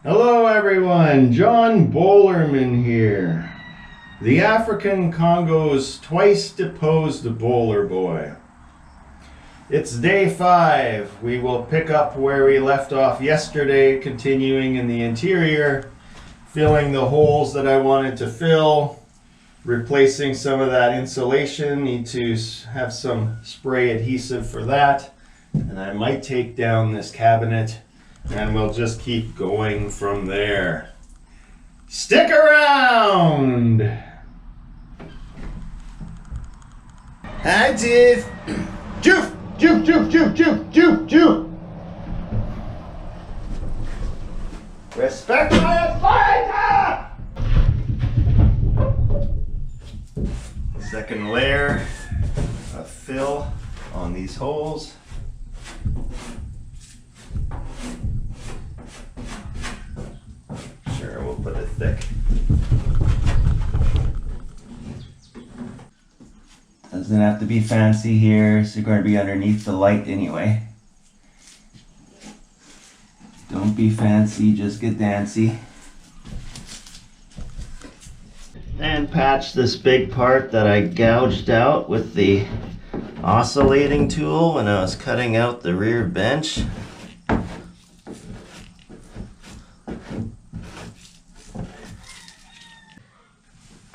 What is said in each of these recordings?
Hello everyone, John Bolerman here. The African Congo's twice deposed bowler boy. It's day 5. We will pick up where we left off yesterday, continuing in the interior, filling the holes that I wanted to fill, replacing some of that insulation. Need to have some spray adhesive for that. And I might take down this cabinet and we'll just keep going from there. Stick around! Hi, Tiff! Joof! Joof, joof, joof, joof, joof, joof! Respect my authority! Second layer of fill on these holes. Sure, we'll put it thick. Doesn't have to be fancy here, so you're going to be underneath the light anyway. Don't be fancy, just get dancy. And patch this big part that I gouged out with the oscillating tool when I was cutting out the rear bench.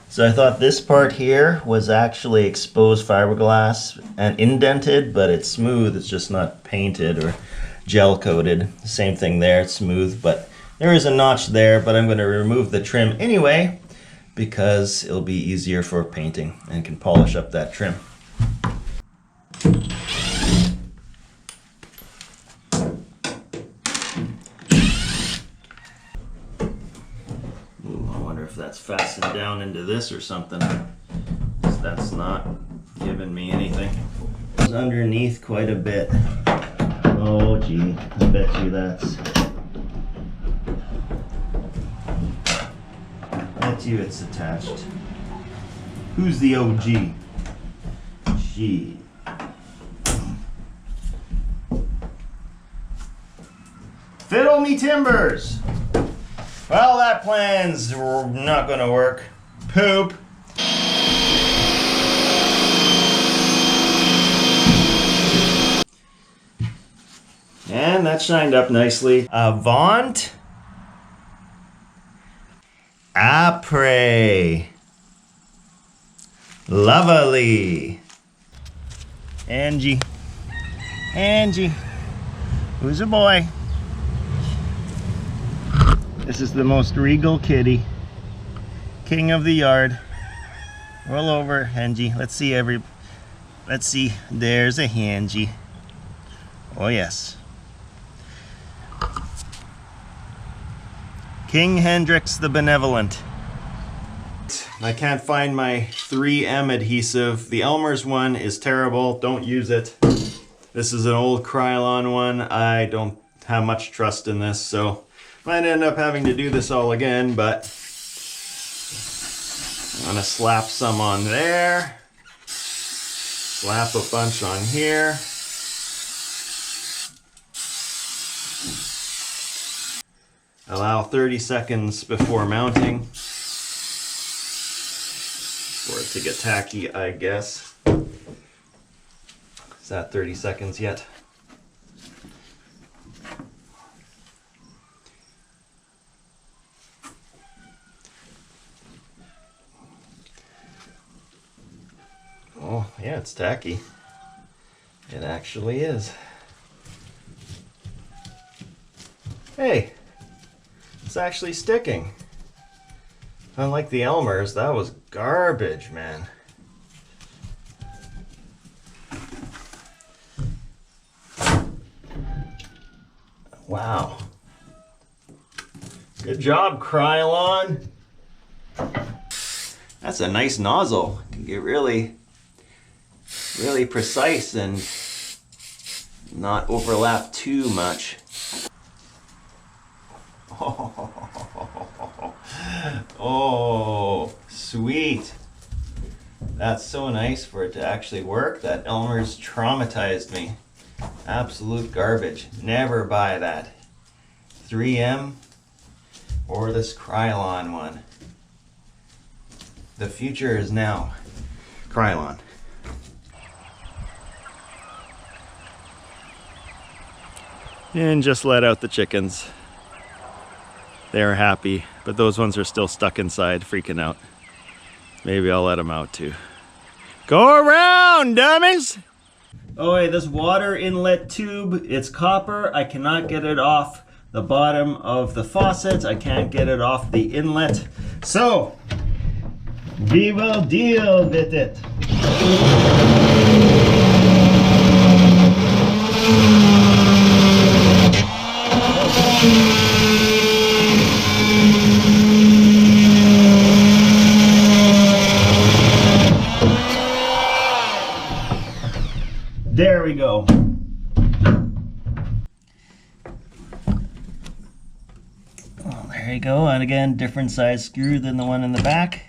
So I thought this part here was actually exposed fiberglass and indented, but it's smooth. It's just not painted or gel coated. Same thing there, it's smooth, but there is a notch there, but I'm going to remove the trim anyway because it'll be easier for painting and can polish up that trim. If that's fastened down into this or something. That's not giving me anything. It's underneath quite a bit. Oh gee, I bet you it's attached. Who's the OG? Gee. Fiddle me timbers! Well, that plan's not gonna work. Poop. And that shined up nicely. Avant. Après. Lovely. Angie. Angie. Who's a boy? This is the most regal kitty. King of the yard. Roll over, Angie. Let's see let's see. There's a Angie. Oh yes. King Hendrix the Benevolent. I can't find my 3M adhesive. The Elmer's one is terrible. Don't use it. This is an old Krylon one. I don't have much trust in this, so might end up having to do this all again, but I'm gonna slap some on there, slap a bunch on here. Allow 30 seconds before mounting for it to get tacky, I guess. Is that 30 seconds yet? Oh, yeah, it's tacky. It actually is. Hey, it's actually sticking. Unlike the Elmer's, that was garbage, man. Wow. Good job, Krylon. That's a nice nozzle. Can get really precise and not overlap too much. Oh, sweet. That's so nice for it to actually work. That Elmer's traumatized me. Absolute garbage. Never buy that. 3M. or this Krylon one. The future is now. Krylon. And just let out the chickens. They're happy, but those ones are still stuck inside, freaking out. Maybe I'll let them out too. Go around, dummies! Oh, hey, this water inlet tube, it's copper. I cannot get it off the bottom of the faucet. I can't get it off the inlet. So, we will deal with it. There we go. Well, there you go. And again, different size screw than the one in the back.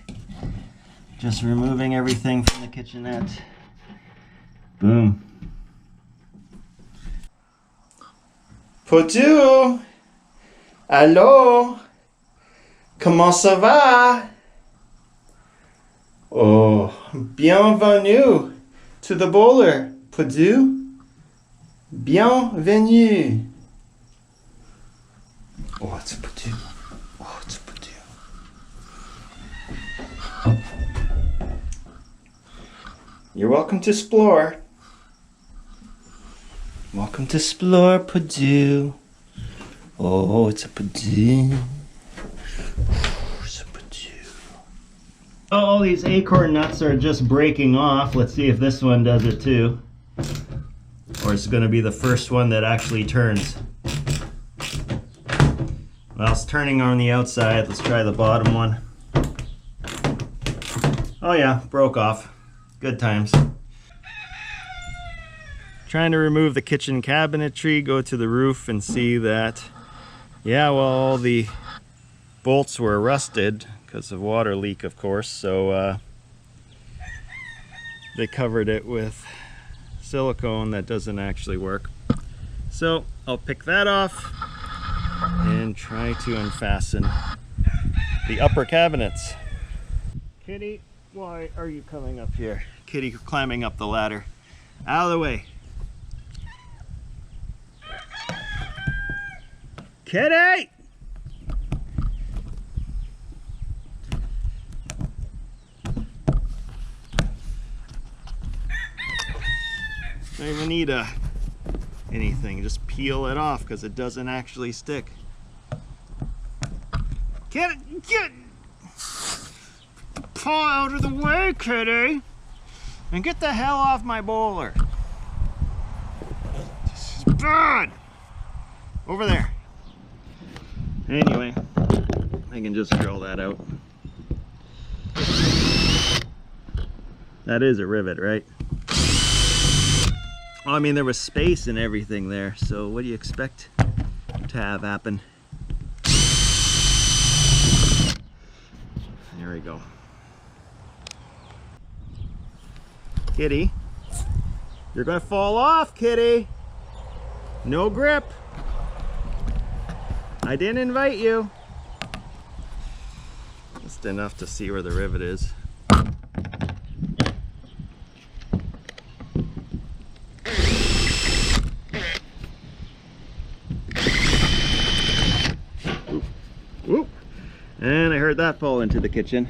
Just removing everything from the kitchenette. Boom. Potu! Allô? Comment ça va? Oh, bienvenue to the Boler. Potu? Bienvenue. Oh, it's a Potu. Oh, it's a Potu. You're welcome to explore. Welcome to explore, Potu. Oh, it's a Potu. It's a Potu. Oh, all these acorn nuts are just breaking off. Let's see if this one does it too. Or it's going to be the first one that actually turns. Well, it's turning on the outside. Let's try the bottom one. Oh yeah, broke off. Good times. Trying to remove the kitchen cabinetry, go to the roof and see that, yeah, well, all the bolts were rusted because of water leak, of course, so they covered it with silicone that doesn't actually work. So I'll pick that off and try to unfasten the upper cabinets. Kitty, why are you coming up here? Kitty climbing up the ladder. Out of the way. Kitty! Don't even need anything, just peel it off because it doesn't actually stick. Get paw out of the way, Kitty, and get the hell off my bowler. This is bad. Over there. Anyway, I can just drill that out. That is a rivet, right? Well, I mean, there was space and everything there, so what do you expect to have happen? There we go. Kitty, you're gonna fall off, Kitty. No grip. I didn't invite you. Just enough to see where the rivet is. Oop. Oop. And I heard that fall into the kitchen.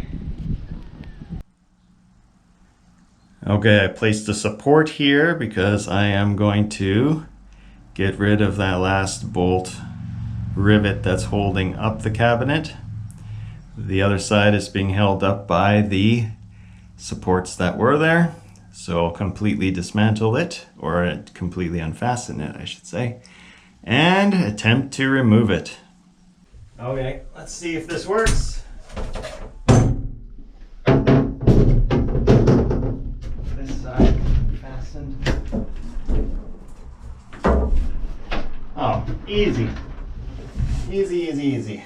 Okay, I placed the support here because I am going to get rid of that last bolt rivet that's holding up the cabinet. The other side is being held up by the supports that were there. So I'll completely dismantle it, or completely unfasten it, I should say, and attempt to remove it. Okay, let's see if this works. This side fastened. Oh, easy. Easy, easy, easy.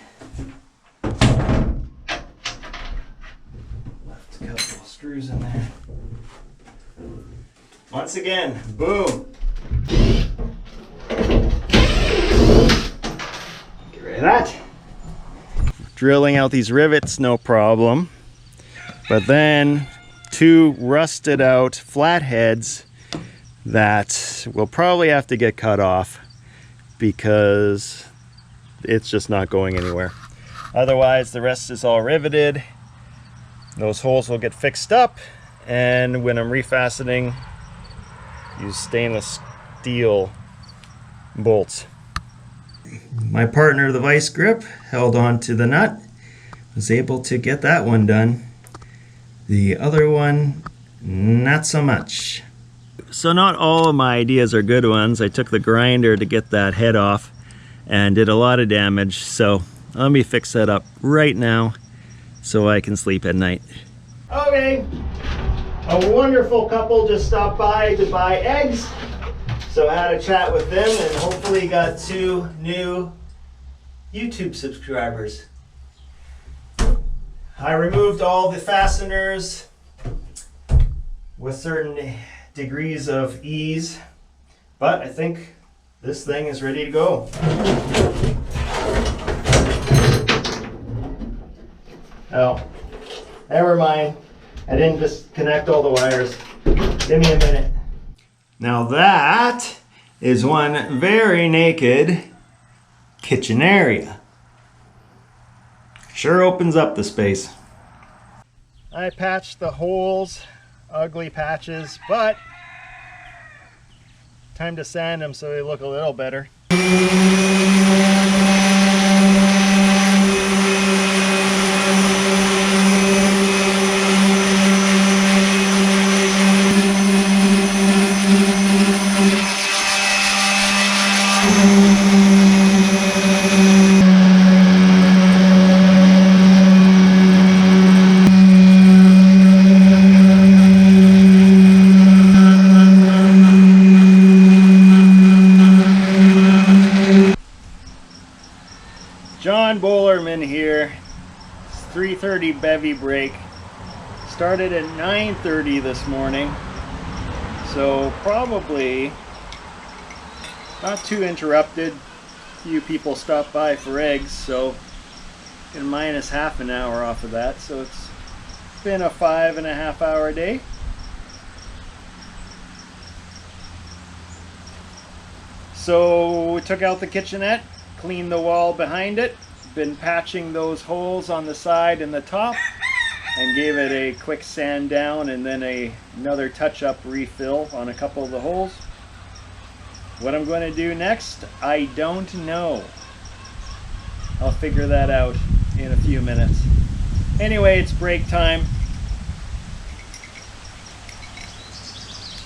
Left a couple of screws in there. Once again, boom. Get rid of that. Drilling out these rivets, no problem. But then 2 rusted out flatheads that will probably have to get cut off because it's just not going anywhere. Otherwise, the rest is all riveted. Those holes will get fixed up, and when I'm refastening, use stainless steel bolts. My partner, the vice grip, held on to the nut, was able to get that one done. The other one, not so much. So not all of my ideas are good ones. I took the grinder to get that head off and did a lot of damage. So let me fix that up right now so I can sleep at night. Okay, a wonderful couple just stopped by to buy eggs. So I had a chat with them and hopefully got 2 new YouTube subscribers. I removed all the fasteners with certain degrees of ease, but I think this thing is ready to go. Oh, never mind. I didn't disconnect all the wires. Give me a minute. Now that is one very naked kitchen area. Sure opens up the space. I patched the holes, ugly patches, but time to sand them so they look a little better. John Bolerman here. It's 3:30 bevy break. Started at 9:30 this morning, so probably not too interrupted. A few people stopped by for eggs, so can minus half an hour off of that, so it's been a 5.5 hour day. So we took out the kitchenette, cleaned the wall behind it, been patching those holes on the side and the top, and gave it a quick sand down and then another touch-up refill on a couple of the holes. What I'm going to do next, I don't know. I'll figure that out in a few minutes. Anyway, it's break time.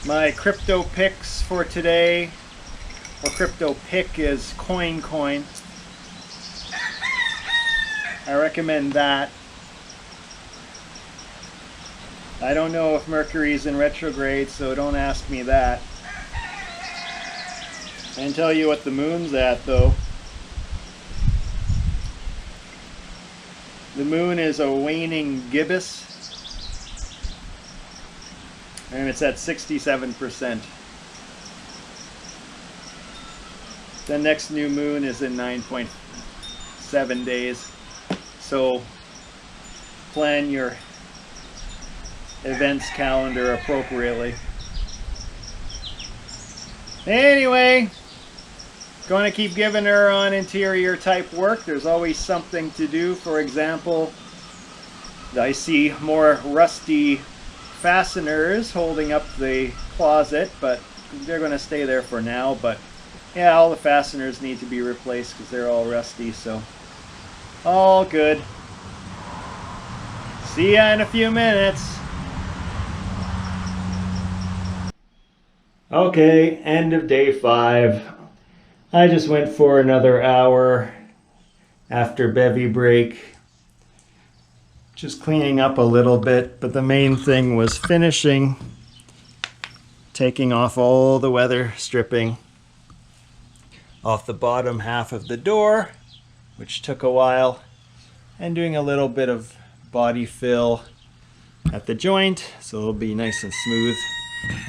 My crypto picks for today, or crypto pick, is coin. I recommend that. I don't know if Mercury's in retrograde, so don't ask me that. I can tell you what the moon's at, though. The moon is a waning gibbous, and it's at 67%. The next new moon is in 9.7 days, so plan your events calendar appropriately. Anyway, going to keep giving her on interior type work. There's always something to do. For example, I see more rusty fasteners holding up the closet, but they're going to stay there for now. But yeah, all the fasteners need to be replaced because they're all rusty, so all good. See ya in a few minutes. Okay, end of day 5. I just went for another hour after bevy break. Just cleaning up a little bit, but the main thing was finishing, taking off all the weather stripping off the bottom half of the door, which took a while, and doing a little bit of body fill at the joint so it'll be nice and smooth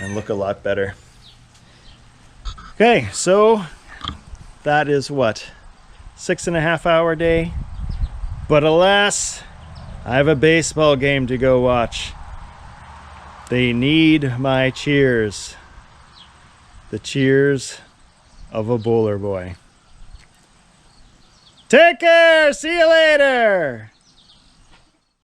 and look a lot better. Okay, so that is what, 6.5 hour day. But alas, I have a baseball game to go watch. They need my cheers. The cheers of a bowler boy. Take care! See you later!